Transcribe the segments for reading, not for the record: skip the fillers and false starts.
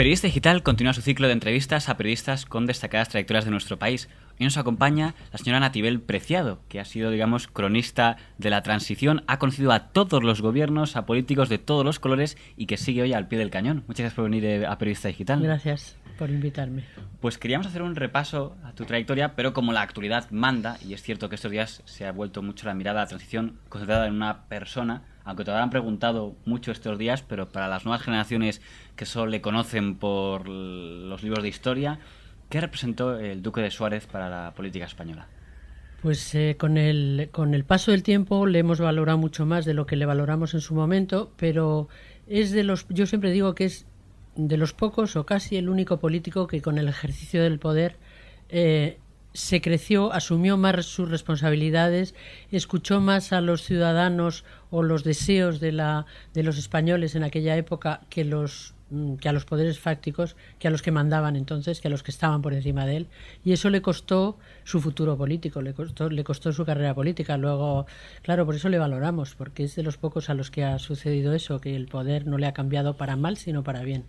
Periodista Digital continúa su ciclo de entrevistas a periodistas con destacadas trayectorias de nuestro país. Hoy nos acompaña la señora Natibel Preciado, que ha sido, cronista de la transición, ha conocido a todos los gobiernos, a políticos de todos los colores y que sigue hoy al pie del cañón. Muchas gracias por venir a Periodista Digital. Gracias por invitarme. Pues queríamos hacer un repaso a tu trayectoria, pero como la actualidad manda, y es cierto que estos días se ha vuelto mucho la mirada a la transición concentrada en una persona, aunque te habrán preguntado mucho estos días, pero para las nuevas generaciones que solo le conocen por los libros de historia, ¿qué representó el Duque de Suárez para la política española? Pues con el paso del tiempo le hemos valorado mucho más de lo que le valoramos en su momento, pero yo siempre digo que es de los pocos o casi el único político que con el ejercicio del poder se creció, asumió más sus responsabilidades, escuchó más a los ciudadanos o los deseos de los españoles en aquella época que a los poderes fácticos, que a los que mandaban entonces, que a los que estaban por encima de él, y eso le costó su futuro político, le costó su carrera política. Luego, claro, por eso le valoramos, porque es de los pocos a los que ha sucedido eso, que el poder no le ha cambiado para mal, sino para bien.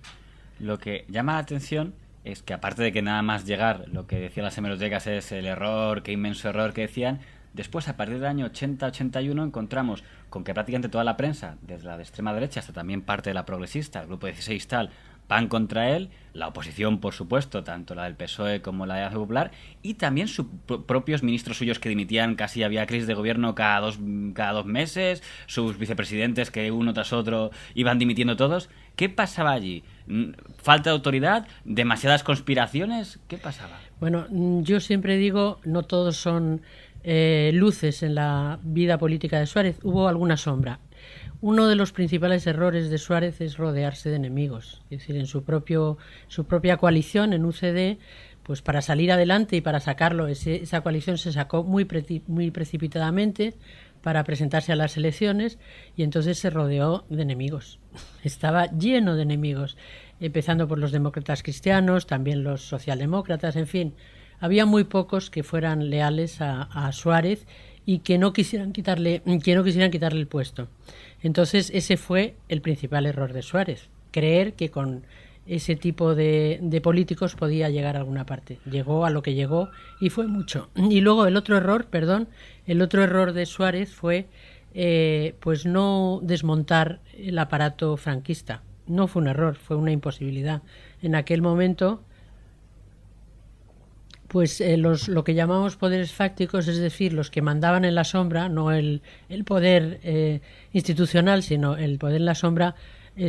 Lo que llama la atención es que, aparte de que nada más llegar, lo que decían las hemerotecas es el error, qué inmenso error que decían, después, a partir del año 80-81, encontramos con que prácticamente toda la prensa, desde la de extrema derecha hasta también parte de la progresista, el grupo 16 tal, van contra él, la oposición, por supuesto, tanto la del PSOE como la de Acción Popular, y también sus propios ministros suyos que dimitían, casi había crisis de gobierno cada dos meses, sus vicepresidentes que uno tras otro iban dimitiendo todos. ¿Qué pasaba allí? ¿Falta de autoridad? ¿Demasiadas conspiraciones? ¿Qué pasaba? Bueno, yo siempre digo, no todos son luces en la vida política de Suárez, hubo alguna sombra. Uno de los principales errores de Suárez es rodearse de enemigos, es decir, en su propia coalición, en UCD, pues para salir adelante y para sacarlo, esa coalición se sacó muy precipitadamente para presentarse a las elecciones y entonces se rodeó de enemigos. Estaba lleno de enemigos, empezando por los demócratas cristianos, también los socialdemócratas, en fin. Había muy pocos que fueran leales a Suárez y que no quisieran quitarle el puesto. Entonces ese fue el principal error de Suárez, creer que con ese tipo de políticos podía llegar a alguna parte. Llegó a lo que llegó y fue mucho. Y luego el otro error de Suárez fue pues no desmontar el aparato franquista. No fue un error, fue una imposibilidad. En aquel momento, pues lo que llamamos poderes fácticos, es decir, los que mandaban en la sombra, no el poder institucional, sino el poder en la sombra,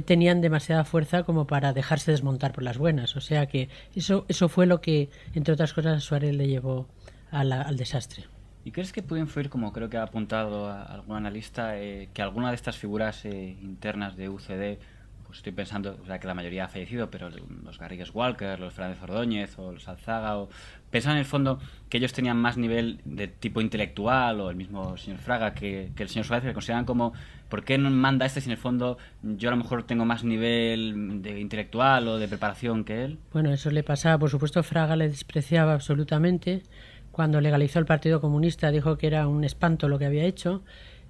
tenían demasiada fuerza como para dejarse desmontar por las buenas. O sea que eso fue lo que, entre otras cosas, a Suárez le llevó al desastre. ¿Y crees que puede influir, como creo que ha apuntado algún analista, que alguna de estas figuras internas de UCD, pues estoy pensando, o sea, que la mayoría ha fallecido, pero los Garrigues Walker, los Fernández Ordóñez o los Alzaga, pensan en el fondo que ellos tenían más nivel de tipo intelectual, o el mismo señor Fraga que el señor Suárez, que consideran como, ¿por qué no manda si en el fondo yo a lo mejor tengo más nivel de intelectual o de preparación que él? Bueno, eso le pasaba, por supuesto. Fraga le despreciaba absolutamente. Cuando legalizó el Partido Comunista dijo que era un espanto lo que había hecho.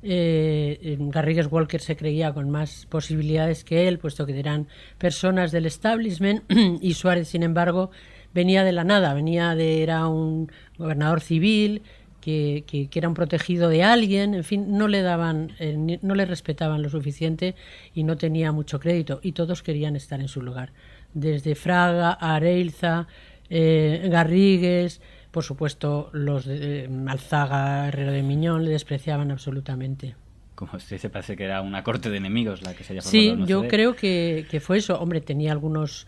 Garrigues Walker se creía con más posibilidades que él, puesto que eran personas del establishment, y Suárez, sin embargo, venía de la nada, era un gobernador civil que era un protegido de alguien, en fin, no le respetaban lo suficiente y no tenía mucho crédito, y todos querían estar en su lugar, desde Fraga, Areilza, Garrigues. Por supuesto, los de Alzaga, Herrero de Miñón le despreciaban absolutamente. Como usted se parece que era una corte de enemigos la que se haya formado. Sí, yo creo que fue eso. Hombre, tenía algunos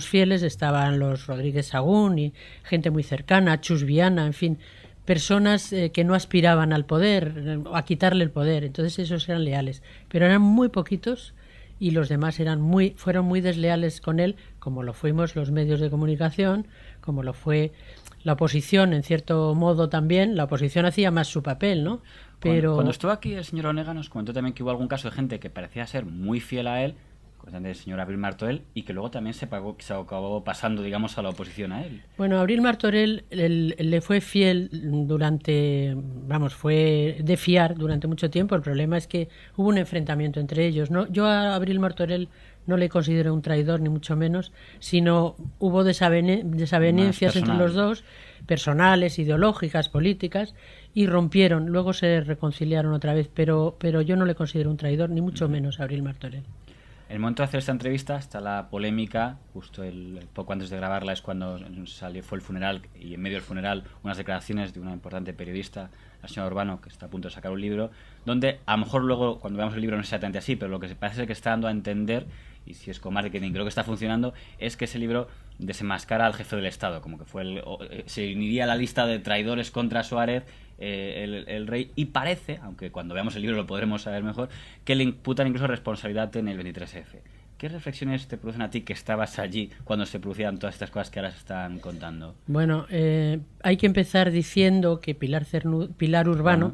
fieles, estaban los Rodríguez Sagún y gente muy cercana, Chus Viana, en fin, personas que no aspiraban al poder, a quitarle el poder. Entonces esos eran leales, pero eran muy poquitos y los demás fueron muy desleales con él, como lo fuimos los medios de comunicación, como lo fue la oposición, en cierto modo también. La oposición hacía más su papel, ¿no? Pero cuando estuvo aquí el señor Onega nos comentó también que hubo algún caso de gente que parecía ser muy fiel a él, el señor Abril Martorell, y que luego también se acabó pasando, digamos, a la oposición a él. Bueno, Abril Martorell le fue fiel fue de fiar durante mucho tiempo. El problema es que hubo un enfrentamiento entre ellos, ¿no? Yo a Abril Martorell no le considero un traidor ni mucho menos, sino hubo desavenencias entre los dos, personales, ideológicas, políticas, y rompieron. Luego se reconciliaron otra vez, pero yo no le considero un traidor ni mucho menos a Abril Martorell. En el momento de hacer esta entrevista está la polémica, justo poco antes de grabarla es cuando fue el funeral, y en medio del funeral unas declaraciones de una importante periodista, la señora Urbano, que está a punto de sacar un libro, donde a lo mejor luego cuando veamos el libro no es exactamente así, pero lo que parece que está dando a entender, y si es con marketing creo que está funcionando, es que ese libro desenmascara al jefe del Estado, como que se uniría a la lista de traidores contra Suárez el rey, y parece, aunque cuando veamos el libro lo podremos saber mejor, que le imputan incluso responsabilidad en el 23F. ¿Qué reflexiones te producen a ti que estabas allí cuando se producían todas estas cosas que ahora se están contando? Bueno, hay que empezar diciendo que Pilar Urbano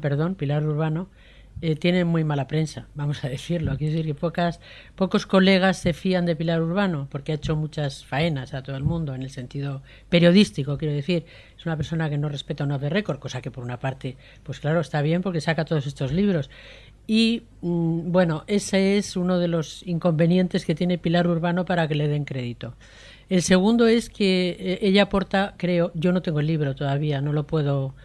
tiene muy mala prensa, vamos a decirlo. Quiero decir que pocos colegas se fían de Pilar Urbano porque ha hecho muchas faenas a todo el mundo en el sentido periodístico, quiero decir. Es una persona que no respeta un off the record, cosa que por una parte, pues claro, está bien porque saca todos estos libros. Y bueno, ese es uno de los inconvenientes que tiene Pilar Urbano para que le den crédito. El segundo es que ella aporta, creo, yo no tengo el libro todavía, no lo puedo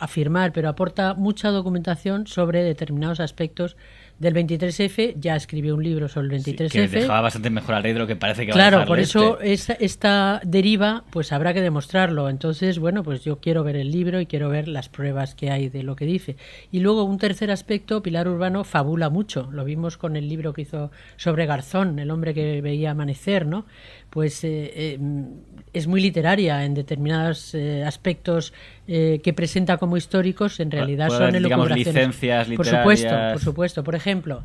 afirmar, pero aporta mucha documentación sobre determinados aspectos del 23F. Ya escribió un libro sobre el 23F. Sí, que dejaba bastante mejor al rey de lo que parece que claro, va a dejarle. Claro, por eso esta deriva, pues habrá que demostrarlo. Entonces, bueno, pues yo quiero ver el libro y quiero ver las pruebas que hay de lo que dice. Y luego un tercer aspecto, Pilar Urbano fabula mucho. Lo vimos con el libro que hizo sobre Garzón, el hombre que veía amanecer, ¿no? Pues es muy literaria en determinados aspectos que presenta como históricos, en realidad son elucubraciones. Licencias literarias. Por supuesto. Por ejemplo,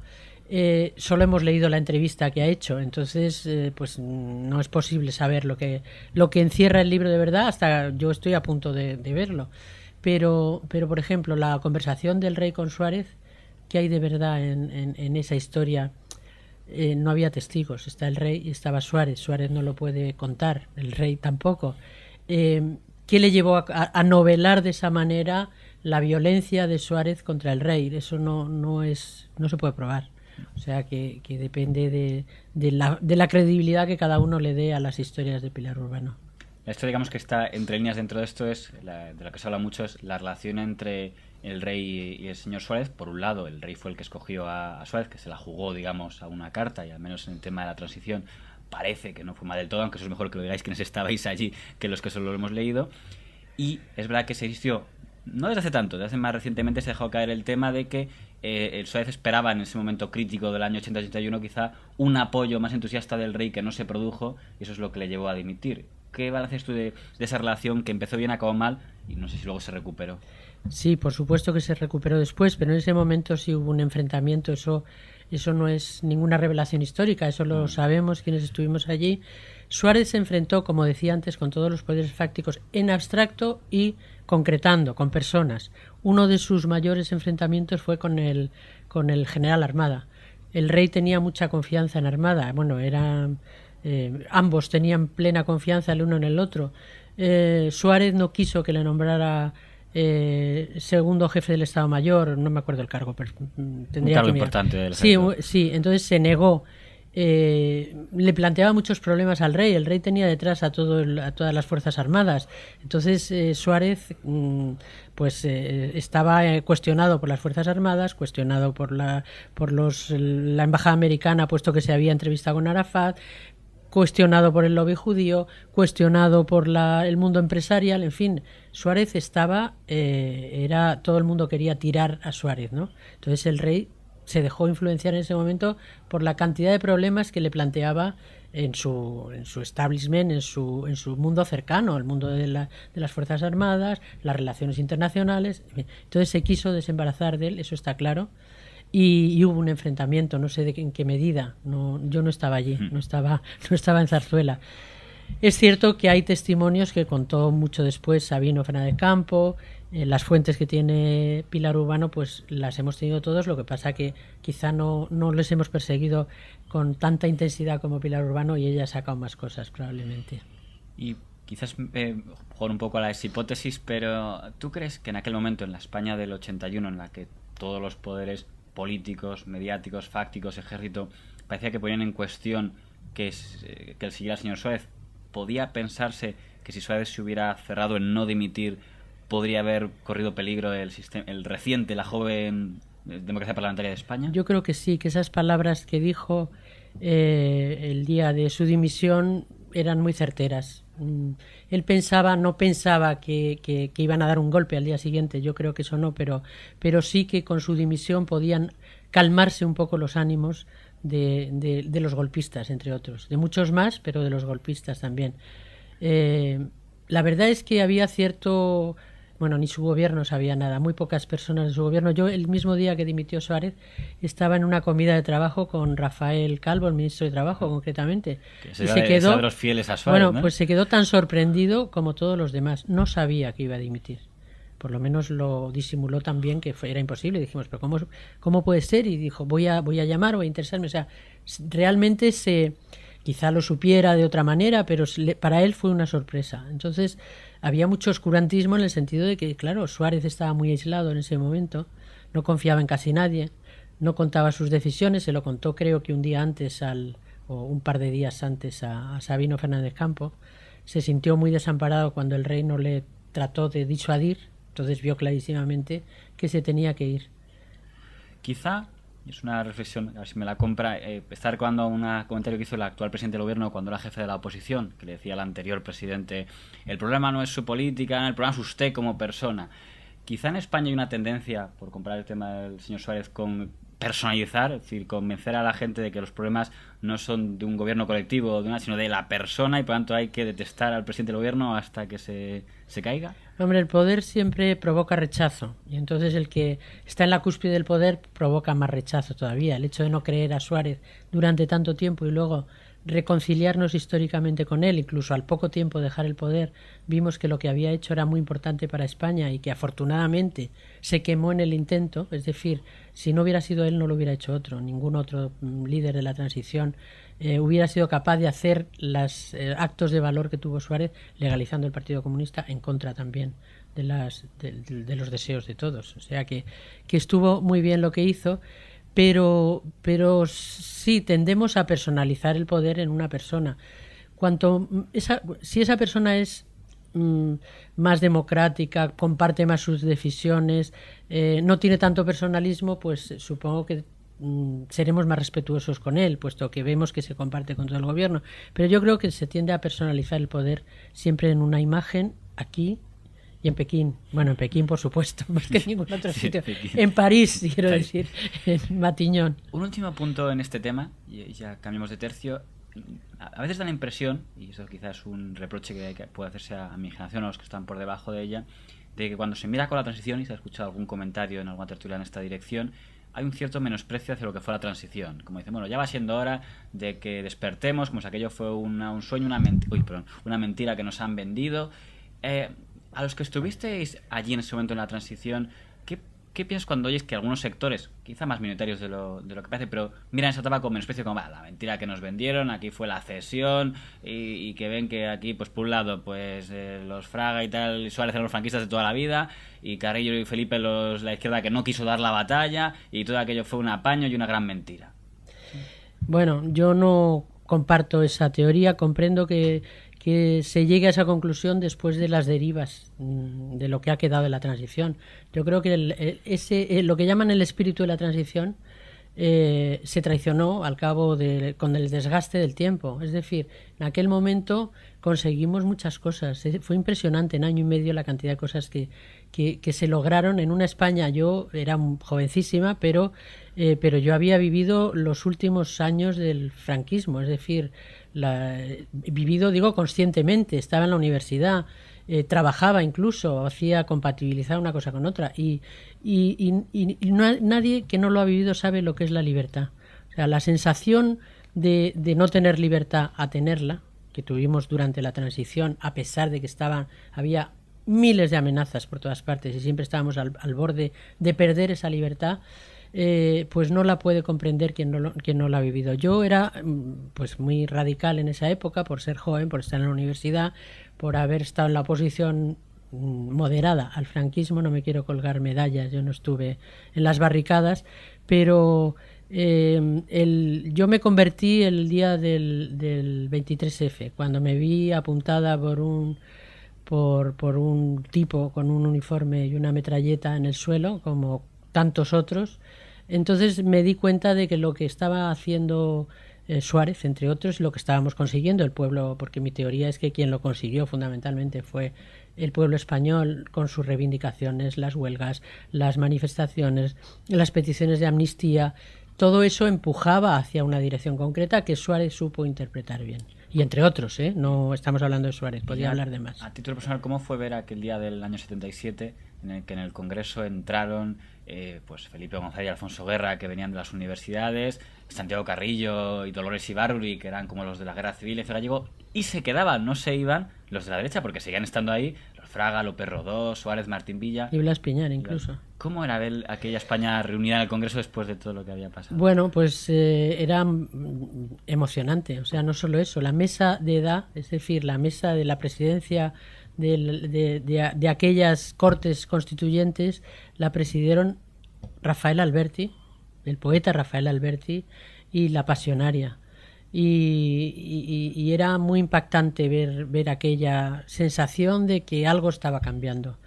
solo hemos leído la entrevista que ha hecho, entonces pues no es posible saber lo que encierra el libro de verdad, hasta yo estoy a punto de verlo. Pero, por ejemplo, la conversación del rey con Suárez, ¿qué hay de verdad en esa historia? No había testigos, está el rey y estaba Suárez. Suárez no lo puede contar, el rey tampoco. ¿Qué le llevó a novelar de esa manera la violencia de Suárez contra el rey? Eso no se puede probar. O sea que depende de la credibilidad que cada uno le dé a las historias de Pilar Urbano. La historia, digamos, que está entre líneas dentro de esto de lo que se habla mucho, es la relación entre el rey y el señor Suárez. Por un lado, el rey fue el que escogió a Suárez, que se la jugó, digamos, a una carta, y al menos en el tema de la transición parece que no fue mal del todo, aunque eso es mejor que lo digáis quienes estabais allí que los que solo lo hemos leído. Y es verdad que se existió, no desde hace tanto, desde hace más recientemente se dejó caer el tema de que el Suárez esperaba en ese momento crítico del año 80-81 quizá un apoyo más entusiasta del rey que no se produjo, y eso es lo que le llevó a dimitir. ¿Qué balance tú de esa relación que empezó bien, acabó mal, y no sé si luego se recuperó? Sí, por supuesto que se recuperó después, pero en ese momento sí hubo un enfrentamiento. Eso no es ninguna revelación histórica, eso lo sabemos quienes estuvimos allí. Suárez se enfrentó, como decía antes, con todos los poderes fácticos en abstracto y concretando, con personas. Uno de sus mayores enfrentamientos fue con el general Armada. El rey tenía mucha confianza en Armada. Bueno, ambos tenían plena confianza el uno en el otro. Suárez no quiso que le nombrara segundo jefe del Estado Mayor, no me acuerdo el cargo, pero tendría un cargo que mirar. Importante del Sí, entonces se negó. Le planteaba muchos problemas al rey. El rey tenía detrás a todas las fuerzas armadas. Entonces Suárez estaba cuestionado por las fuerzas armadas, cuestionado por la embajada americana, puesto que se había entrevistado con Arafat, cuestionado por el lobby judío, cuestionado por el mundo empresarial. En fin, Suárez estaba todo el mundo quería tirar a Suárez, ¿no? Entonces el rey se dejó influenciar en ese momento por la cantidad de problemas que le planteaba en su establishment, en su mundo cercano, el mundo de las Fuerzas Armadas, las relaciones internacionales. Entonces se quiso desembarazar de él, eso está claro, y hubo un enfrentamiento, no sé en qué medida. Yo no estaba allí, no estaba en Zarzuela. Es cierto que hay testimonios que contó mucho después Sabino Fernández Campo. Las fuentes que tiene Pilar Urbano pues las hemos tenido todos, lo que pasa que quizá no les hemos perseguido con tanta intensidad como Pilar Urbano, y ella ha sacado más cosas probablemente. Y quizás jugar un poco a las hipótesis, pero ¿tú crees que en aquel momento, en la España del 81, en la que todos los poderes políticos, mediáticos, fácticos, ejército, parecía que ponían en cuestión que el siguiera al señor Suárez. ¿Podía pensarse que si Suárez se hubiera cerrado en no dimitir, podría haber corrido peligro la joven democracia parlamentaria de España? Yo creo que sí, que esas palabras que dijo el día de su dimisión eran muy certeras. Él no pensaba que iban a dar un golpe al día siguiente, yo creo que eso no, pero sí que con su dimisión podían calmarse un poco los ánimos de los golpistas, entre otros, de muchos más, pero de los golpistas también. La verdad es que había cierto... Bueno, ni su gobierno sabía nada, muy pocas personas de su gobierno. Yo el mismo día que dimitió Suárez estaba en una comida de trabajo con Rafael Calvo, el ministro de Trabajo concretamente. Y se quedó de los fieles a Suárez, bueno, ¿no? pues se quedó tan sorprendido como todos los demás. No sabía que iba a dimitir. Por lo menos lo disimuló tan bien que era imposible. Dijimos, pero ¿cómo puede ser? Y dijo, voy a llamar, voy a interesarme. O sea, realmente quizá lo supiera de otra manera, pero para él fue una sorpresa. Entonces había mucho oscurantismo en el sentido de que, claro, Suárez estaba muy aislado en ese momento, no confiaba en casi nadie, no contaba sus decisiones, se lo contó creo que un día antes o un par de días antes a Sabino Fernández Campo. Se sintió muy desamparado cuando el rey no le trató de disuadir, entonces vio clarísimamente que se tenía que ir. Quizá, es una reflexión, a ver si me la compra, está recordando un comentario que hizo el actual presidente del gobierno cuando era jefe de la oposición, que le decía al anterior presidente, el problema no es su política, el problema es usted como persona. Quizá en España hay una tendencia, por comparar el tema del señor Suárez, con personalizar, es decir, convencer a la gente de que los problemas no son de un gobierno colectivo, sino de la persona, y por lo tanto hay que detestar al presidente del gobierno hasta que se caiga. Hombre, el poder siempre provoca rechazo, y entonces el que está en la cúspide del poder provoca más rechazo todavía. El hecho de no creer a Suárez durante tanto tiempo y luego reconciliarnos históricamente con él, incluso al poco tiempo dejar el poder, vimos que lo que había hecho era muy importante para España y que afortunadamente se quemó en el intento. Es decir, si no hubiera sido él no lo hubiera hecho otro, ningún otro líder de la transición hubiera sido capaz de hacer los actos de valor que tuvo Suárez, legalizando el Partido Comunista en contra también de los deseos de todos. O sea que estuvo muy bien lo que hizo. Pero sí tendemos a personalizar el poder en una persona. Si esa persona es más democrática, comparte más sus decisiones, no tiene tanto personalismo, pues supongo que seremos más respetuosos con él, puesto que vemos que se comparte con todo el gobierno. Pero yo creo que se tiende a personalizar el poder siempre en una imagen aquí y en Pekín. Bueno, en Pekín, por supuesto, más que en ningún otro sitio. En París, quiero decir, en Matignon. Un último punto en este tema, y ya cambiamos de tercio. A veces da la impresión, y eso quizás es un reproche que puede hacerse a mi generación o a los que están por debajo de ella, de que cuando se mira con la transición, y se ha escuchado algún comentario en alguna tertulia en esta dirección, hay un cierto menosprecio hacia lo que fue la transición. Como dicen, bueno, ya va siendo hora de que despertemos, como si aquello fue un sueño, una mentira que nos han vendido. A los que estuvisteis allí en ese momento en la transición, ¿qué piensas cuando oyes que algunos sectores, quizá más minoritarios de lo que parece, pero miran esa etapa con menosprecio, como la mentira que nos vendieron, aquí fue la cesión, y que ven que aquí, pues por un lado, pues los Fraga y tal, Suárez eran los franquistas de toda la vida, y Carrillo y Felipe la izquierda que no quiso dar la batalla, y todo aquello fue un apaño y una gran mentira? Bueno, yo no comparto esa teoría, comprendo que se llegue a esa conclusión después de las derivas de lo que ha quedado de la transición. Yo creo que lo que llaman el espíritu de la transición se traicionó al cabo con el desgaste del tiempo. Es decir, en aquel momento conseguimos muchas cosas. Fue impresionante en año y medio la cantidad de cosas que se lograron en una España. Yo era jovencísima, pero yo había vivido los últimos años del franquismo, es decir, vivido, digo, conscientemente. Estaba en la universidad, trabajaba incluso, hacía compatibilizar una cosa con otra, y nadie que no lo ha vivido sabe lo que es la libertad. O sea, la sensación de no tener libertad a tenerla, que tuvimos durante la transición, a pesar de que había miles de amenazas por todas partes y siempre estábamos al borde de perder esa libertad, pues no la puede comprender quien no la ha vivido. Yo era pues muy radical en esa época, por ser joven, por estar en la universidad, por haber estado en la oposición moderada al franquismo. No me quiero colgar medallas, yo no estuve en las barricadas, pero Yo me convertí el día del 23F, cuando me vi apuntada por un tipo con un uniforme y una metralleta en el suelo, como tantos otros. Entonces me di cuenta de que lo que estaba haciendo Suárez, entre otros, lo que estábamos consiguiendo el pueblo, porque mi teoría es que quien lo consiguió fundamentalmente fue el pueblo español con sus reivindicaciones, las huelgas, las manifestaciones, las peticiones de amnistía. Todo eso empujaba hacia una dirección concreta que Suárez supo interpretar bien. Y entre otros, no estamos hablando de Suárez, podía hablar de más. A título personal, ¿cómo fue ver aquel día del año 77 en el que en el Congreso entraron pues Felipe González y Alfonso Guerra, que venían de las universidades, Santiago Carrillo y Dolores Ibárruri, que eran como los de la Guerra Civil, F. Gallego, y se quedaban, no se iban los de la derecha, porque seguían estando ahí, los Fraga, López Rodó, Suárez, Martín Villa... Y Blas Piñar, incluso. ¿Cómo era ver aquella España reunida en el Congreso después de todo lo que había pasado? Bueno, pues era emocionante. O sea, no solo eso, la mesa de edad, es decir, la mesa de la presidencia de aquellas cortes constituyentes, la presidieron Rafael Alberti, el poeta Rafael Alberti, y la pasionaria. Y era muy impactante ver aquella sensación de que algo estaba cambiando.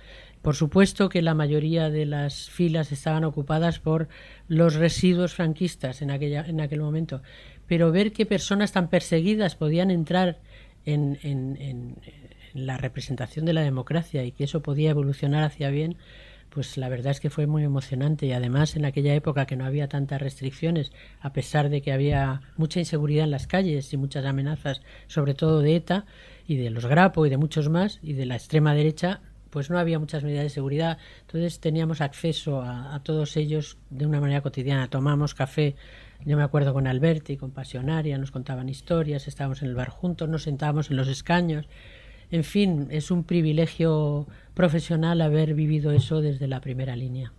Por supuesto que la mayoría de las filas estaban ocupadas por los residuos franquistas en aquel momento, pero ver que personas tan perseguidas podían entrar en la representación de la democracia y que eso podía evolucionar hacia bien, pues la verdad es que fue muy emocionante. Y además en aquella época que no había tantas restricciones, a pesar de que había mucha inseguridad en las calles y muchas amenazas, sobre todo de ETA y de los Grapo y de muchos más, y de la extrema derecha, pues no había muchas medidas de seguridad. Entonces teníamos acceso a todos ellos de una manera cotidiana. Tomamos café, yo me acuerdo, con Alberti, con Pasionaria, nos contaban historias, estábamos en el bar juntos, nos sentábamos en los escaños. En fin, es un privilegio profesional haber vivido eso desde la primera línea.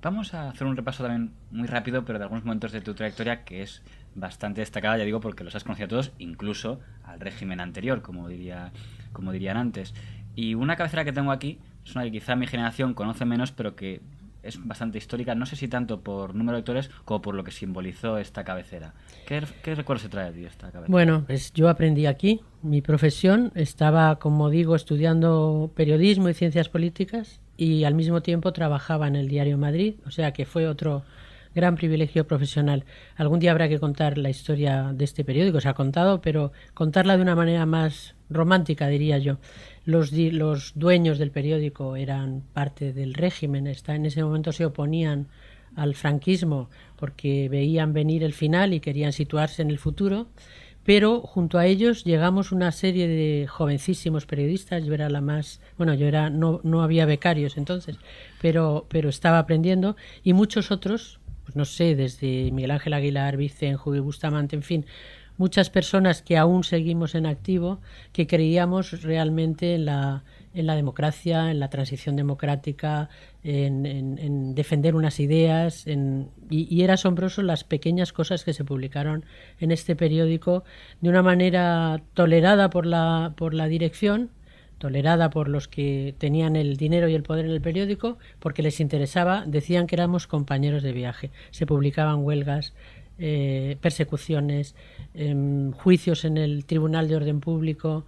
Vamos a hacer un repaso también muy rápido, pero de algunos momentos de tu trayectoria que es bastante destacada, ya digo, porque los has conocido a todos, incluso al régimen anterior, como dirían antes. Y una cabecera que tengo aquí es una que quizá mi generación conoce menos, pero que es bastante histórica, no sé si tanto por número de lectores como por lo que simbolizó esta cabecera. ¿Qué recuerdo se trae de ti esta cabecera? Bueno, pues yo aprendí aquí. Mi profesión estaba, como digo, estudiando periodismo y ciencias políticas y al mismo tiempo trabajaba en el Diario Madrid, o sea que fue otro gran privilegio profesional. Algún día habrá que contar la historia de este periódico, se ha contado, pero contarla de una manera más romántica, diría yo. Los dueños del periódico eran parte del régimen, en ese momento se oponían al franquismo porque veían venir el final y querían situarse en el futuro, pero junto a ellos llegamos una serie de jovencísimos periodistas. Yo era la más, bueno, no había becarios entonces, pero estaba aprendiendo, y muchos otros, pues no sé, desde Miguel Ángel Aguilar, Vicen, Julio Bustamante, en fin, muchas personas que aún seguimos en activo, que creíamos realmente en la democracia, en la transición democrática, en defender unas ideas, y era asombroso las pequeñas cosas que se publicaron en este periódico de una manera tolerada por la dirección, tolerada por los que tenían el dinero y el poder en el periódico, porque les interesaba. Decían que éramos compañeros de viaje. Se publicaban huelgas, persecuciones, juicios en el Tribunal de Orden Público.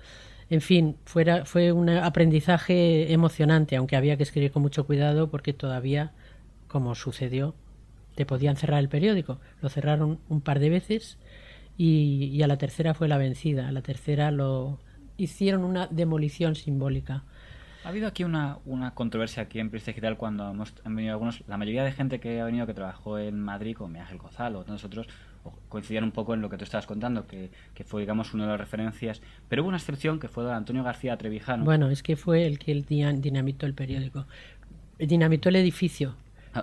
En fin, fue un aprendizaje emocionante, aunque había que escribir con mucho cuidado porque todavía, como sucedió, te podían cerrar el periódico. Lo cerraron un par de veces y a la tercera fue la vencida. A la tercera hicieron una demolición simbólica. Ha habido aquí una controversia aquí en Periodista Digital cuando han venido algunos. La mayoría de gente que ha venido, que trabajó en Madrid, como Miguel Ángel Cozal o tantos otros, coincidían un poco en lo que tú estabas contando, que fue, digamos, una de las referencias. Pero hubo una excepción, que fue don Antonio García Trevijano. Bueno, es que fue el que dinamitó el periódico. Dinamitó el edificio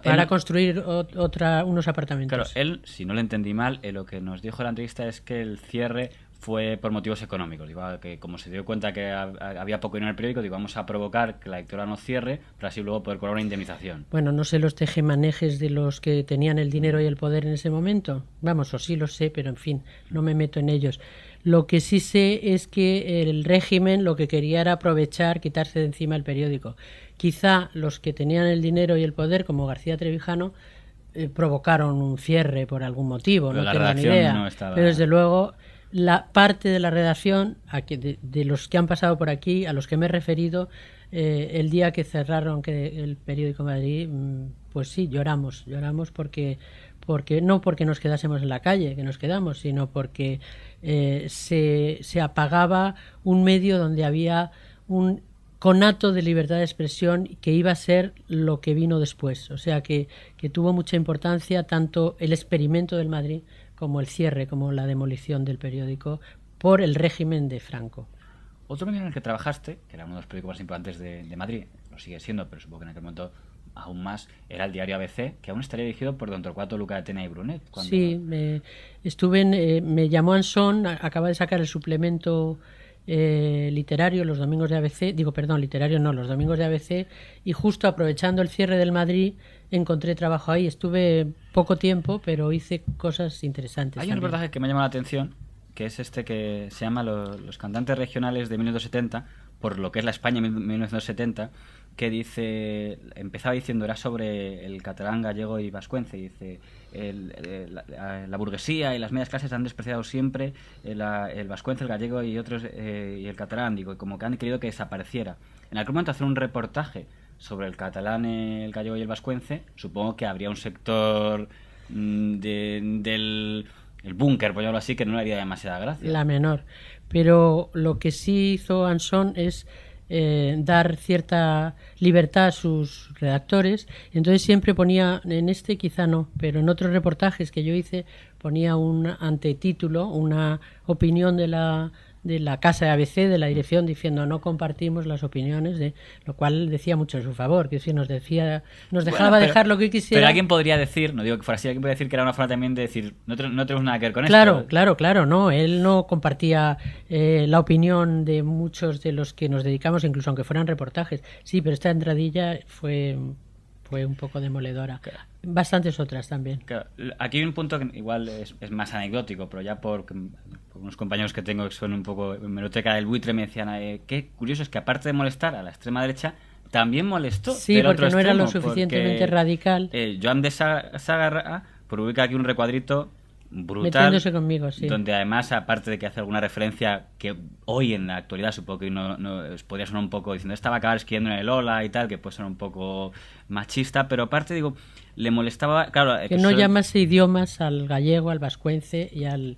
para construir unos apartamentos. Claro, él, si no le entendí mal, lo que nos dijo en la entrevista es que el cierre fue por motivos económicos. Digo, que como se dio cuenta que había poco dinero en el periódico, digo, vamos a provocar que la editora no cierre para así luego poder cobrar una indemnización. Bueno, no sé los tejemanejes de los que tenían el dinero y el poder en ese momento. Vamos, o sí lo sé, pero en fin, no me meto en ellos. Lo que sí sé es que el régimen lo que quería era aprovechar, quitarse de encima el periódico. Quizá los que tenían el dinero y el poder, como García Trevijano, provocaron un cierre por algún motivo, Pero no la tengo ni redacción idea. no estaba... Pero desde luego, la parte de la redacción, de los que han pasado por aquí, a los que me he referido, el día que cerraron el periódico Madrid, pues sí, lloramos porque no porque nos quedásemos en la calle, que nos quedamos, sino porque se apagaba un medio donde había un conato de libertad de expresión que iba a ser lo que vino después. O sea que tuvo mucha importancia tanto el experimento del Madrid como el cierre, como la demolición del periódico por el régimen de Franco. Otro medio en el que trabajaste, que era uno de los periódicos más importantes de Madrid, lo sigue siendo, pero supongo que en aquel momento aún más, era el diario ABC, que aún estaría dirigido por don Torcuato Luca de Tena y Brunet. Sí, me llamó Ansón, acaba de sacar el suplemento literario los domingos de ABC, literario no, los domingos de ABC, y justo aprovechando el cierre del Madrid encontré trabajo ahí. Estuve poco tiempo, pero hice cosas interesantes. Hay un reportaje que me ha llamado la atención, que es este que se llama Los cantantes regionales de 1970, por lo que es la España 1970, que empezaba diciendo, era sobre el catalán, gallego y vascuence, y dice, la burguesía y las medias clases han despreciado siempre el vascuence, el gallego y otros y el catalán, digo, como que han querido que desapareciera. En aquel momento hacer un reportaje sobre el catalán, el gallego y el vascuence, supongo que habría un sector del búnker, por llamarlo así, que no le haría demasiada gracia. La menor. Pero lo que sí hizo Ansón es dar cierta libertad a sus redactores. Entonces siempre ponía, en este quizá no, pero en otros reportajes que yo hice, ponía un antetítulo, una opinión de la casa de ABC, de la dirección, diciendo no compartimos las opiniones, lo cual decía mucho en su favor, que decir, nos dejaba dejar lo que quisiera. Pero alguien podría decir, no digo que fuera así, alguien podría decir que era una forma también de decir, no tenemos nada que ver con esto. Claro, no, él no compartía la opinión de muchos de los que nos dedicamos, incluso aunque fueran reportajes. Sí, pero esta entradilla fue un poco demoledora. Claro. Bastantes otras también. Claro. Aquí hay un punto que igual es más anecdótico, pero ya por unos compañeros que tengo que son un poco hemeroteca del buitre me decían qué curioso es que aparte de molestar a la extrema derecha, también molestó. Sí, porque no era lo suficientemente radical. Joan de Sagarra publica aquí un recuadrito brutal, metiéndose conmigo, sí. Donde además, aparte de que hace alguna referencia que hoy en la actualidad supongo que no podría sonar un poco diciendo estaba a acabar escribiendo en el Ola y tal, que puede sonar un poco machista, pero aparte digo, le molestaba, claro, que no llamase idiomas al gallego, al vascuence y al...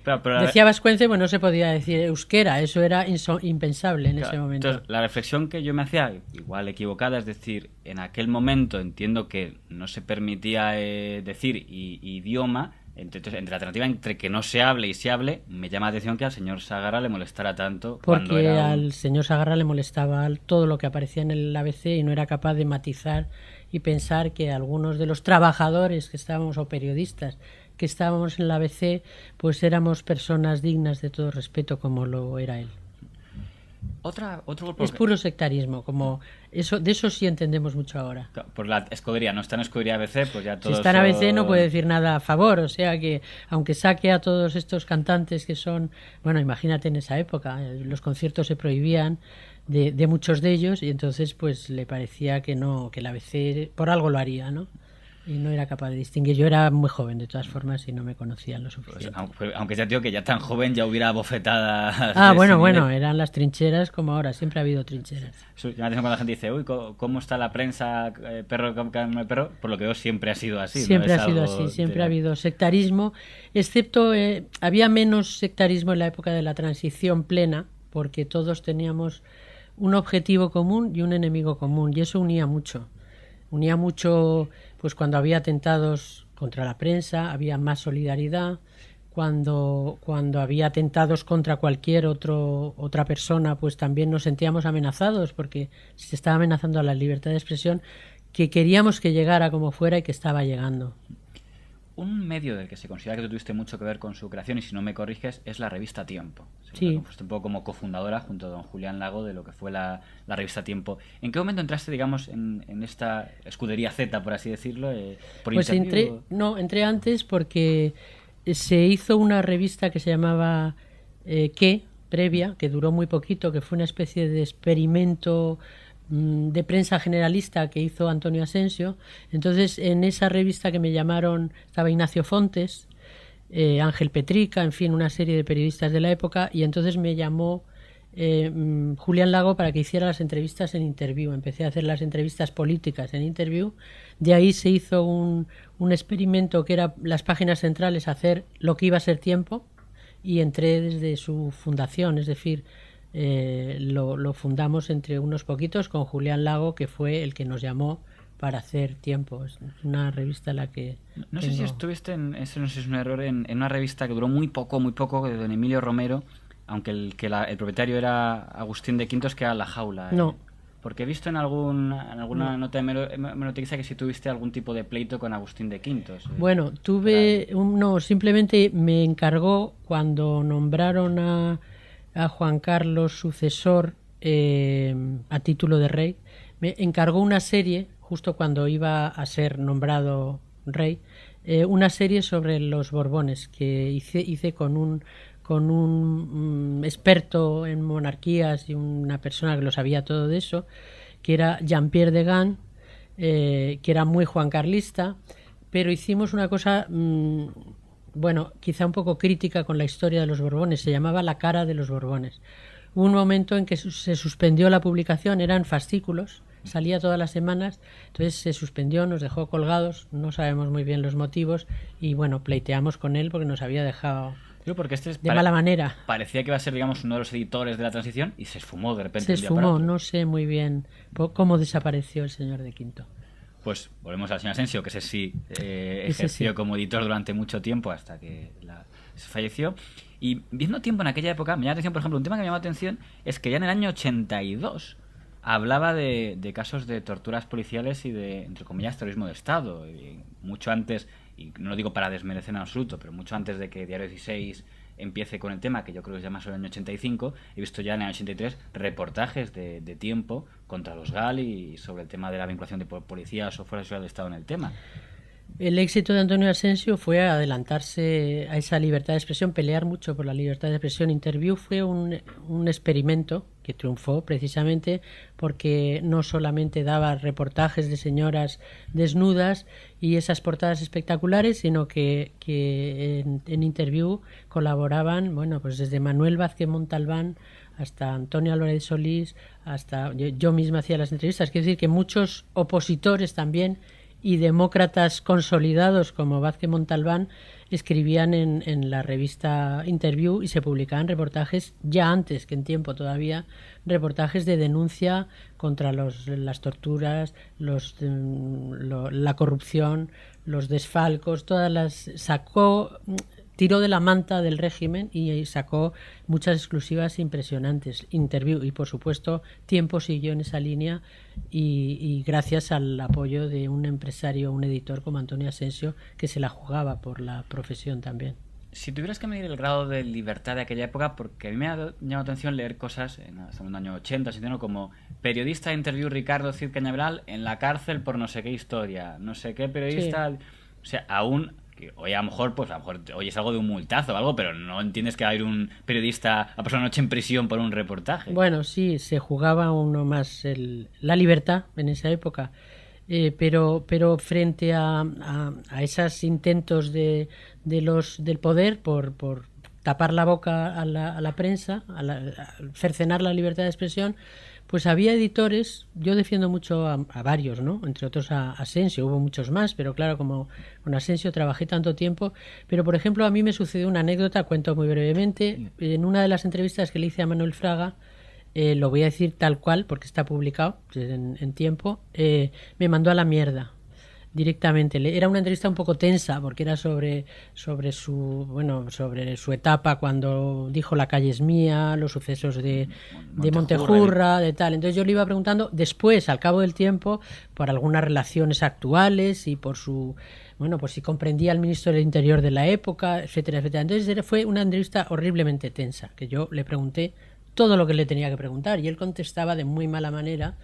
Claro, decía vascuence, pues no se podía decir euskera, eso era impensable en ese momento. Entonces, la reflexión que yo me hacía, igual equivocada, es decir, en aquel momento entiendo que no se permitía decir idioma. Entonces, entre la alternativa entre que no se hable y se hable, me llama la atención que al señor Sagarra le molestara tanto. Porque al señor Sagarra le molestaba todo lo que aparecía en el ABC y no era capaz de matizar y pensar que algunos de los trabajadores que estábamos, o periodistas que estábamos en el ABC, pues éramos personas dignas de todo respeto como lo era él. Otro grupo es puro sectarismo, como eso, de eso sí entendemos mucho ahora. Por la escudería, no está en escudería ABC, pues ya todos... Si está en ABC no puede decir nada a favor, o sea que aunque saque a todos estos cantantes que son, bueno, imagínate en esa época, los conciertos se prohibían de muchos de ellos y entonces pues le parecía que no, que el ABC por algo lo haría, ¿no? Y no era capaz de distinguir. Yo era muy joven, de todas formas, y no me conocían lo suficiente. Pues, aunque ya, tío, que ya tan joven ya hubiera bofetadas. Bueno, eran las trincheras como ahora. Siempre ha habido trincheras. Eso llama la atención cuando la gente dice, uy, ¿cómo está la prensa? Perro, por lo que veo siempre ha sido así. Siempre ha sido así, siempre ha habido sectarismo, excepto había menos sectarismo en la época de la transición plena, porque todos teníamos un objetivo común y un enemigo común, y eso unía mucho. Unía mucho, pues cuando había atentados contra la prensa, había más solidaridad. Cuando había atentados contra cualquier otra persona, pues también nos sentíamos amenazados, porque se estaba amenazando a la libertad de expresión que queríamos que llegara como fuera y que estaba llegando. Un medio del que se considera que tú tuviste mucho que ver con su creación, y si no me corriges, es la revista Tiempo. Sí. Fuiste un poco como cofundadora junto a don Julián Lago de lo que fue la revista Tiempo. ¿En qué momento entraste, digamos, en esta escudería Z, por así decirlo? Pues entré antes porque se hizo una revista que se llamaba previa, que duró muy poquito, que fue una especie de experimento de prensa generalista que hizo Antonio Asensio. Entonces, en esa revista que me llamaron, estaba Ignacio Fontes, Ángel Petrica, en fin, una serie de periodistas de la época, y entonces me llamó Julián Lago para que hiciera las entrevistas en Interview. Empecé a hacer las entrevistas políticas en Interview. De ahí se hizo un experimento que era las páginas centrales, hacer lo que iba a ser Tiempo, y entré desde su fundación, es decir, lo fundamos entre unos poquitos con Julián Lago, que fue el que nos llamó para hacer Tiempo. Es una revista en la que no sé si estuviste eso no sé si es un error, en una revista que duró muy poco, de don Emilio Romero, aunque el propietario era Agustín de Quintos, que era La Jaula. No. Porque he visto en alguna nota de Merotequiza que si tuviste algún tipo de pleito con Agustín de Quintos. Bueno, no, simplemente me encargó cuando nombraron a Juan Carlos sucesor a título de rey, me encargó una serie, justo cuando iba a ser nombrado rey, una serie sobre los Borbones que hice con un experto en monarquías y una persona que lo sabía todo de eso, que era Jean-Pierre Degan, que era muy juancarlista, pero hicimos una cosa, bueno, quizá un poco crítica con la historia de los Borbones. Se llamaba La cara de los Borbones. Hubo un momento en que se suspendió la publicación, eran fascículos, salía todas las semanas, entonces se suspendió, nos dejó colgados, no sabemos muy bien los motivos, y bueno, pleiteamos con él porque nos había dejado porque de mala manera. Parecía que iba a ser, digamos, uno de los editores de la transición y se esfumó de repente. Se esfumó, no sé muy bien cómo desapareció el señor de Quinto. Pues volvemos al señor Asensio, que ese sí ejerció como editor durante mucho tiempo hasta que se falleció. Y viendo Tiempo en aquella época, me llama la atención, por ejemplo, un tema que me llamó la atención es que ya en el año 82 hablaba de casos de torturas policiales y de, entre comillas, terrorismo de Estado. Y mucho antes, y no lo digo para desmerecer en absoluto, pero mucho antes de que Diario 16 empiece con el tema, que yo creo que es ya más sobre el año 85, he visto ya en el año 83 reportajes de Tiempo contra los GAL y sobre el tema de la vinculación de policías o fuerzas de Estado en el tema. El éxito de Antonio Asensio fue adelantarse a esa libertad de expresión, pelear mucho por la libertad de expresión. Interview fue un experimento que triunfó precisamente porque no solamente daba reportajes de señoras desnudas y esas portadas espectaculares, sino que en Interview colaboraban, bueno, pues desde Manuel Vázquez Montalbán hasta Antonio Álvarez Solís, hasta yo misma hacía las entrevistas. Quiero decir que muchos opositores también y demócratas consolidados como Vázquez Montalbán escribían en la revista Interview y se publicaban reportajes ya antes que en Tiempo todavía, reportajes de denuncia contra las torturas, la corrupción, los desfalcos, tiró de la manta del régimen y sacó muchas exclusivas impresionantes. Interview y por supuesto Tiempo siguió en esa línea y gracias al apoyo de un empresario, un editor como Antonio Asensio, que se la jugaba por la profesión también. Si tuvieras que medir el grado de libertad de aquella época, porque a mí me ha llamado la atención leer cosas en el año 80, 81, como periodista de Interview Ricardo Cid Cañaveral en la cárcel por no sé qué historia, no sé qué periodista, sí. O sea, aún hoy a lo mejor hoy es algo de un multazo o algo, pero no entiendes que va a ir un periodista a pasar una noche en prisión por un reportaje. Bueno, sí, se jugaba uno más la libertad en esa época, pero frente a esos intentos del poder por tapar la boca a la prensa, a cercenar la libertad de expresión, pues había editores. Yo defiendo mucho a varios, ¿no? Entre otros a Asensio, hubo muchos más, pero claro, como con Asensio trabajé tanto tiempo. Pero, por ejemplo, a mí me sucedió una anécdota, cuento muy brevemente. En una de las entrevistas que le hice a Manuel Fraga, lo voy a decir tal cual, porque está publicado en Tiempo, me mandó a la mierda directamente. Era una entrevista un poco tensa porque era sobre su etapa cuando dijo la calle es mía, los sucesos de Montejurra, de tal. Entonces yo le iba preguntando después, al cabo del tiempo, por algunas relaciones actuales y por si comprendía al ministro del Interior de la época, etcétera, etcétera. Entonces fue una entrevista horriblemente tensa, que yo le pregunté todo lo que le tenía que preguntar y él contestaba de muy mala manera.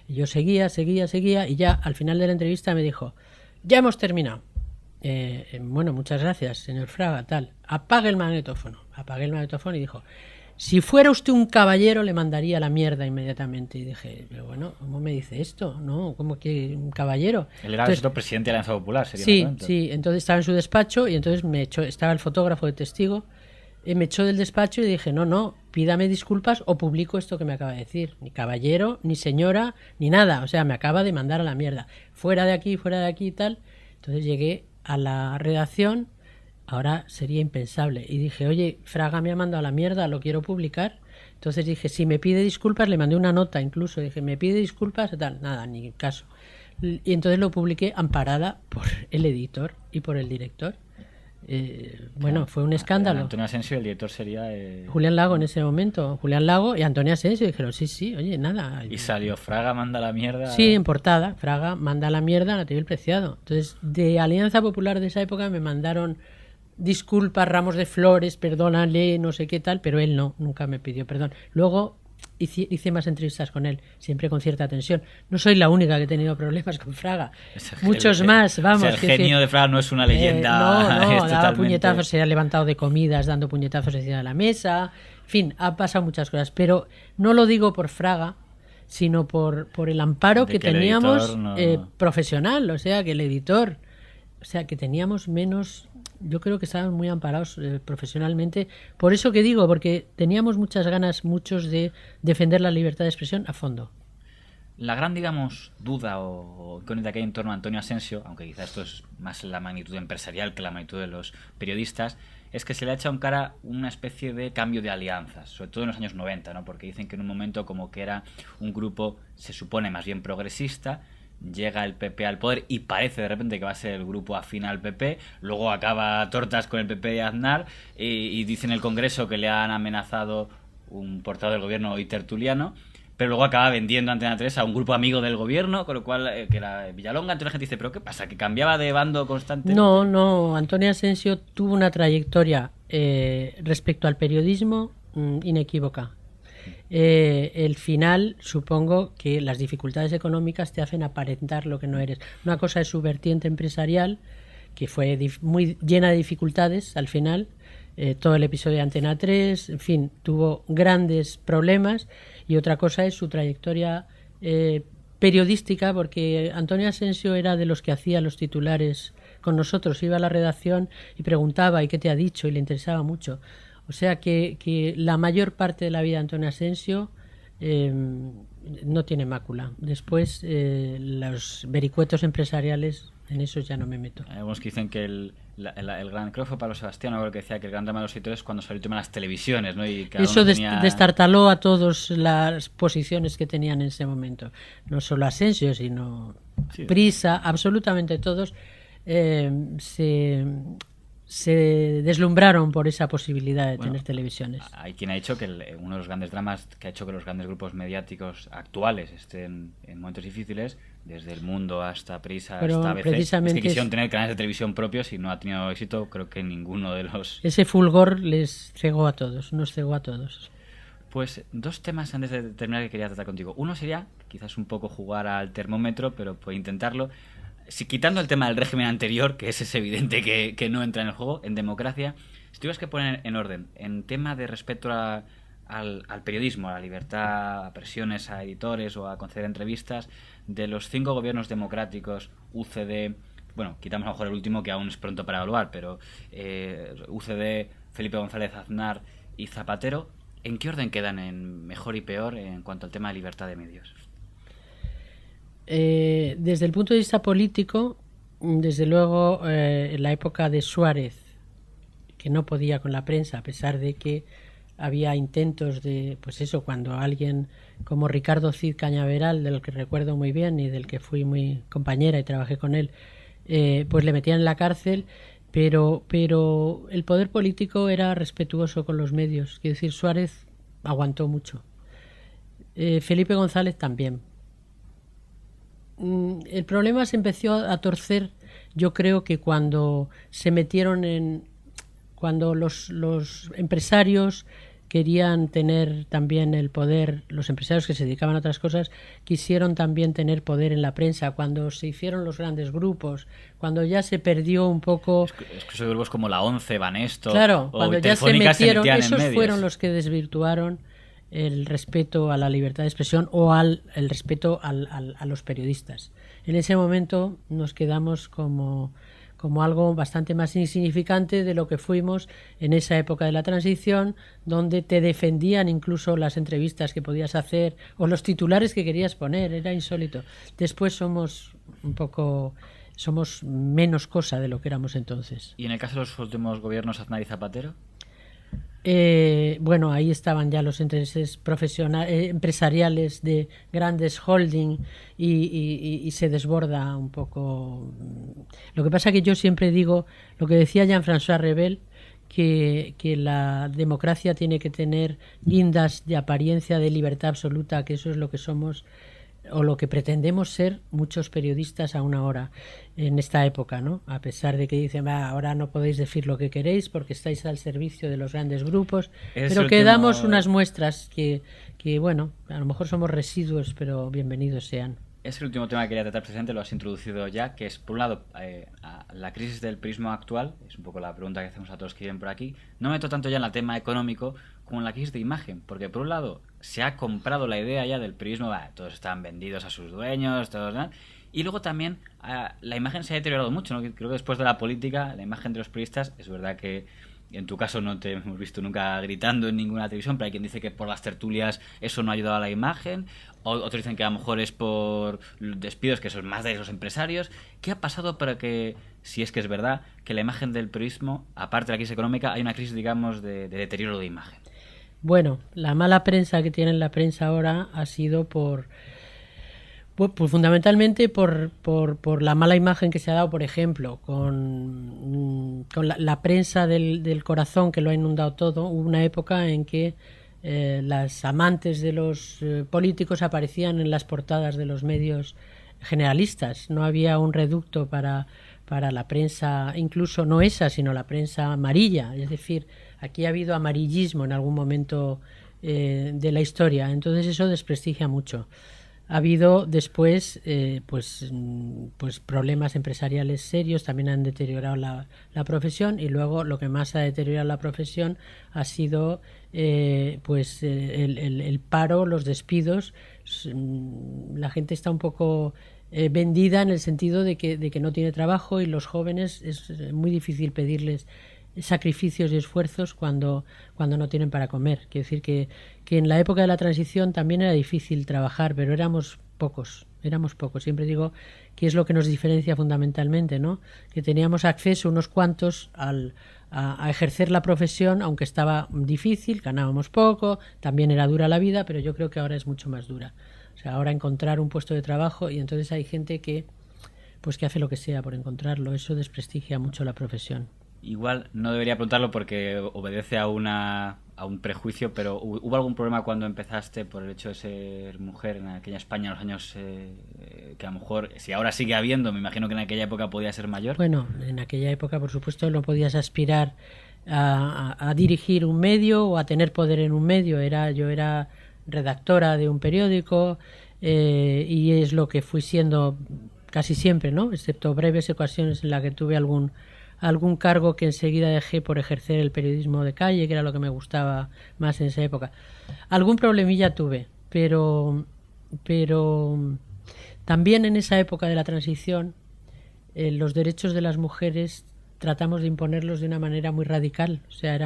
Y yo seguía y ya al final de la entrevista me dijo: ya hemos terminado. Bueno, muchas gracias, señor Fraga, tal. Apague el magnetófono. Apagué el magnetófono y dijo: si fuera usted un caballero le mandaría a la mierda inmediatamente. Y dije, pero bueno, ¿cómo me dice esto? ¿No? ¿Cómo que un caballero? Él era el presidente de la Alianza Popular, sería. Sí, entonces estaba en su despacho y entonces me echó, estaba el fotógrafo de testigo, me echó del despacho y dije, no, pídame disculpas o publico esto que me acaba de decir. Ni caballero, ni señora, ni nada. O sea, me acaba de mandar a la mierda. Fuera de aquí y tal. Entonces llegué a la redacción, ahora sería impensable. Y dije, oye, Fraga me ha mandado a la mierda, lo quiero publicar. Entonces dije, si me pide disculpas, le mandé una nota incluso. Dije, me pide disculpas, tal, nada, ni caso. Y entonces lo publiqué amparada por el editor y por el director. Bueno, fue un escándalo. Antonio Asensio, el director sería Julián Lago en ese momento. Julián Lago y Antonio Asensio dijeron, sí, oye, nada. Y salió Fraga manda la mierda. Sí, en portada. Fraga manda la mierda a Natividad Preciado. Entonces, de Alianza Popular de esa época me mandaron disculpas, ramos de flores, perdónale, no sé qué tal, pero él no, nunca me pidió perdón. Luego hice más entrevistas con él, siempre con cierta tensión. No soy la única que he tenido problemas con Fraga. Muchos más, vamos. O sea, el genio de Fraga no es una leyenda. No, daba puñetazos, se ha levantado de comidas dando puñetazos encima de la mesa. En fin, ha pasado muchas cosas, pero no lo digo por Fraga, sino por el amparo que teníamos profesional, o sea, que el editor, o sea, que teníamos menos... Yo creo que estábamos muy amparados profesionalmente. Por eso que digo, porque teníamos muchas ganas, muchos, de defender la libertad de expresión a fondo. La gran, digamos, duda o incógnita que hay en torno a Antonio Asensio, aunque quizás esto es más la magnitud empresarial que la magnitud de los periodistas, es que se le ha echado en cara una especie de cambio de alianzas, sobre todo en los años 90, ¿no? Porque dicen que en un momento como que era un grupo, se supone, más bien progresista. Llega el PP al poder y parece de repente que va a ser el grupo afín al PP, luego acaba tortas con el PP y Aznar y dice en el Congreso que le han amenazado un portavoz del gobierno y tertuliano, pero luego acaba vendiendo Antena 3 a un grupo amigo del gobierno, con lo cual, que era Villalonga. Entonces la gente dice, ¿pero qué pasa? ¿Que cambiaba de bando constantemente? No, Antonio Asensio tuvo una trayectoria respecto al periodismo inequívoca. El final, supongo que las dificultades económicas te hacen aparentar lo que no eres. Una cosa es su vertiente empresarial, que fue muy llena de dificultades al final, todo el episodio de Antena 3, en fin, tuvo grandes problemas, y otra cosa es su trayectoria periodística, porque Antonio Asensio era de los que hacía los titulares con nosotros, iba a la redacción y preguntaba, ¿y qué te ha dicho? Y le interesaba mucho. O sea que la mayor parte de la vida de Antonio Asensio no tiene mácula. Después, los vericuetos empresariales, en eso ya no me meto. Hay algunos que dicen que el gran, creo que fue Pablo Sebastián, algo que decía que el gran drama de los editores es cuando salió el tema de las televisiones, ¿no? Y eso destartaló a todos las posiciones que tenían en ese momento. No solo Asensio, sino Prisa, absolutamente todos se deslumbraron por esa posibilidad de tener televisiones. Hay quien ha dicho que uno de los grandes dramas que ha hecho que los grandes grupos mediáticos actuales estén en momentos difíciles, desde El Mundo hasta Prisa, hasta ABC, es que quisieron tener canales de televisión propios y no ha tenido éxito, creo que ninguno de los... Ese fulgor les cegó a todos, nos cegó a todos. Pues dos temas antes de terminar que quería tratar contigo. Uno sería, quizás un poco jugar al termómetro, pero puedo intentarlo. Si quitando el tema del régimen anterior, que es evidente que no entra en el juego, en democracia, si tuvieras que poner en orden, en tema de respeto al periodismo, a la libertad, a presiones a editores o a conceder entrevistas, de los 5 gobiernos democráticos, UCD, bueno, quitamos a lo mejor el último que aún es pronto para evaluar, pero UCD, Felipe González Aznar y Zapatero, ¿en qué orden quedan en mejor y peor en cuanto al tema de libertad de medios? Desde el punto de vista político, desde luego, en la época de Suárez, que no podía con la prensa, a pesar de que había intentos de, pues eso, cuando alguien como Ricardo Cid Cañaveral, del que recuerdo muy bien y del que fui muy compañera y trabajé con él, pues le metían en la cárcel, pero el poder político era respetuoso con los medios. Quiero decir, Suárez aguantó mucho. Felipe González también. El problema se empezó a torcer, yo creo que cuando se metieron cuando los empresarios querían tener también el poder, los empresarios que se dedicaban a otras cosas quisieron también tener poder en la prensa, cuando se hicieron los grandes grupos, cuando ya se perdió un poco... Es que esos grupos como la ONCE, Banesto Claro, o cuando ya se Telefónica metieron, metían en esos medios. fueron los que desvirtuaron el respeto a la libertad de expresión o el respeto a los periodistas. En ese momento nos quedamos como algo bastante más insignificante de lo que fuimos en esa época de la transición, donde te defendían incluso las entrevistas que podías hacer o los titulares que querías poner, era insólito. Después somos menos cosa de lo que éramos entonces. ¿Y en el caso de los últimos gobiernos Aznar y Zapatero? Bueno, ahí estaban ya los intereses empresariales de grandes holding y se desborda un poco. Lo que pasa que yo siempre digo lo que decía Jean-François Revel, que la democracia tiene que tener guindas de apariencia de libertad absoluta, que eso es lo que somos o lo que pretendemos ser muchos periodistas a una hora en esta época, ¿no? A pesar de que dicen, ahora no podéis decir lo que queréis porque estáis al servicio de los grandes grupos, pero que damos unas muestras que, bueno, a lo mejor somos residuos, pero bienvenidos sean. Es el último tema que quería tratar, presidente, lo has introducido ya, que es, por un lado, la crisis del periodismo actual, es un poco la pregunta que hacemos a todos que vienen por aquí. No me meto tanto ya en el tema económico como en la crisis de imagen, porque por un lado se ha comprado la idea ya del periodismo, todos están vendidos a sus dueños, todos, ¿no? Y luego también la imagen se ha deteriorado mucho, ¿no? Creo que después de la política, la imagen de los periodistas, es verdad que en tu caso no te hemos visto nunca gritando en ninguna televisión, pero hay quien dice que por las tertulias eso no ha ayudado a la imagen, otros dicen que a lo mejor es por despidos, que son más de esos empresarios. ¿Qué ha pasado para que, si es que es verdad, que la imagen del periodismo, aparte de la crisis económica, hay una crisis, digamos, de deterioro de imagen? Bueno, la mala prensa que tiene la prensa ahora ha sido pues fundamentalmente por la mala imagen que se ha dado, por ejemplo, con la prensa del corazón, que lo ha inundado todo. Hubo una época en que las amantes de los políticos aparecían en las portadas de los medios generalistas. No había un reducto para la prensa, incluso no esa, sino la prensa amarilla. Es decir, aquí ha habido amarillismo en algún momento de la historia. Entonces eso desprestigia mucho. Ha habido después pues problemas empresariales serios, también han deteriorado la profesión, y luego lo que más ha deteriorado la profesión ha sido el paro, los despidos. La gente está un poco vendida en el sentido de que no tiene trabajo, y los jóvenes es muy difícil pedirles sacrificios y esfuerzos cuando no tienen para comer. Quiero decir que en la época de la transición también era difícil trabajar, pero éramos pocos. Siempre digo que es lo que nos diferencia fundamentalmente, ¿no? Que teníamos acceso unos cuantos a ejercer la profesión, aunque estaba difícil, ganábamos poco, también era dura la vida, pero yo creo que ahora es mucho más dura. O sea, ahora encontrar un puesto de trabajo, y entonces hay gente que hace lo que sea por encontrarlo. Eso desprestigia mucho la profesión. Igual no debería preguntarlo porque obedece a un prejuicio, pero ¿hubo algún problema cuando empezaste por el hecho de ser mujer en aquella España en los años que a lo mejor, si ahora sigue habiendo, me imagino que en aquella época podía ser mayor? Bueno, en aquella época, por supuesto, no podías aspirar a dirigir un medio o a tener poder en un medio. Yo era redactora de un periódico y es lo que fui siendo casi siempre, ¿no? Excepto breves ocasiones en las que tuve algún cargo que enseguida dejé por ejercer el periodismo de calle, que era lo que me gustaba más en esa época. Algún problemilla tuve, pero también en esa época de la transición los derechos de las mujeres tratamos de imponerlos de una manera muy radical. O sea,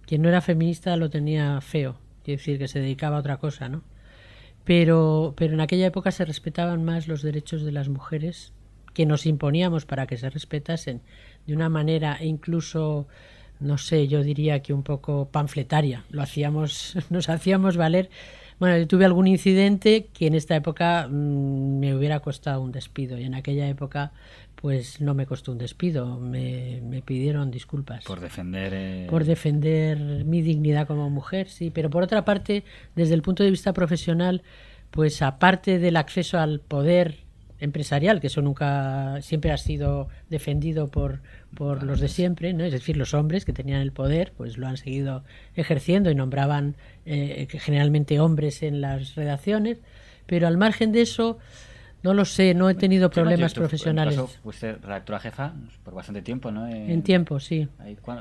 quien no era feminista lo tenía feo, quiere decir que se dedicaba a otra cosa, ¿no? Pero en aquella época se respetaban más los derechos de las mujeres, que nos imponíamos para que se respetasen de una manera incluso, no sé, yo diría que un poco panfletaria. Nos hacíamos valer. Bueno, yo tuve algún incidente que en esta época me hubiera costado un despido, y en aquella época pues no me costó un despido, me pidieron disculpas. Por defender... Por defender mi dignidad como mujer, sí. Pero por otra parte, desde el punto de vista profesional, pues aparte del acceso al poder empresarial, que eso nunca siempre ha sido defendido por los de siempre, ¿no? Es decir, los hombres que tenían el poder pues lo han seguido ejerciendo y nombraban generalmente hombres en las redacciones, pero al margen de eso no lo sé, no he tenido problemas profesionales. En tu caso, fuiste redactora jefa por bastante tiempo, ¿no? En tiempo, sí.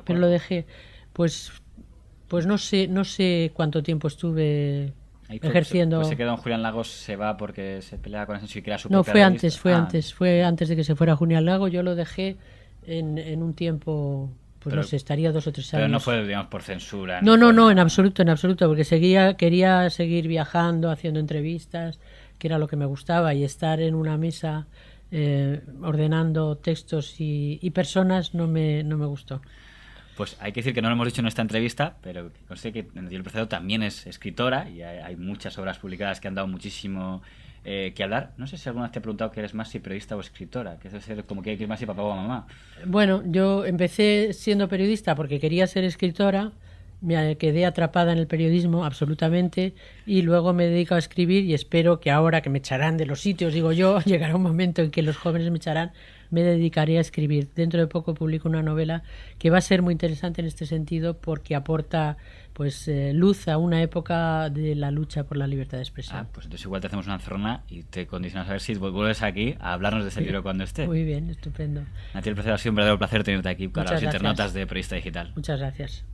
Pero lo dejé. Pues no sé cuánto tiempo estuve ejerciendo. Pues se quedó en Julián Lagos, se va porque se pelea con Asensio y crea su No, propia fue antes de que se fuera Julián Lagos. Yo lo dejé en un tiempo, pues pero, no sé, estaría 2 o 3 años. Pero no fue, digamos, por censura. No, en absoluto, porque quería seguir viajando, haciendo entrevistas, que era lo que me gustaba, y estar en una mesa ordenando textos y personas no me gustó. Pues hay que decir que no lo hemos dicho en esta entrevista, pero conste que Natividad Preciado también es escritora y hay muchas obras publicadas que han dado muchísimo que hablar. No sé si alguna vez te he preguntado que eres más si periodista o escritora, que debe ser como que hay que ir más si papá o mamá. Bueno, yo empecé siendo periodista porque quería ser escritora, me quedé atrapada en el periodismo absolutamente y luego me dedico a escribir y espero que ahora que me echarán de los sitios, digo yo, llegará un momento en que los jóvenes me echarán, me dedicaré a escribir. Dentro de poco publico una novela que va a ser muy interesante en este sentido porque aporta pues luz a una época de la lucha por la libertad de expresión. Pues entonces igual te hacemos una encerrona y te condicionas a ver si vuelves aquí a hablarnos de ese libro cuando esté. Muy bien, estupendo. Natividad Preciado, ha sido un verdadero placer tenerte aquí para los internautas de Periodista Digital. Muchas gracias.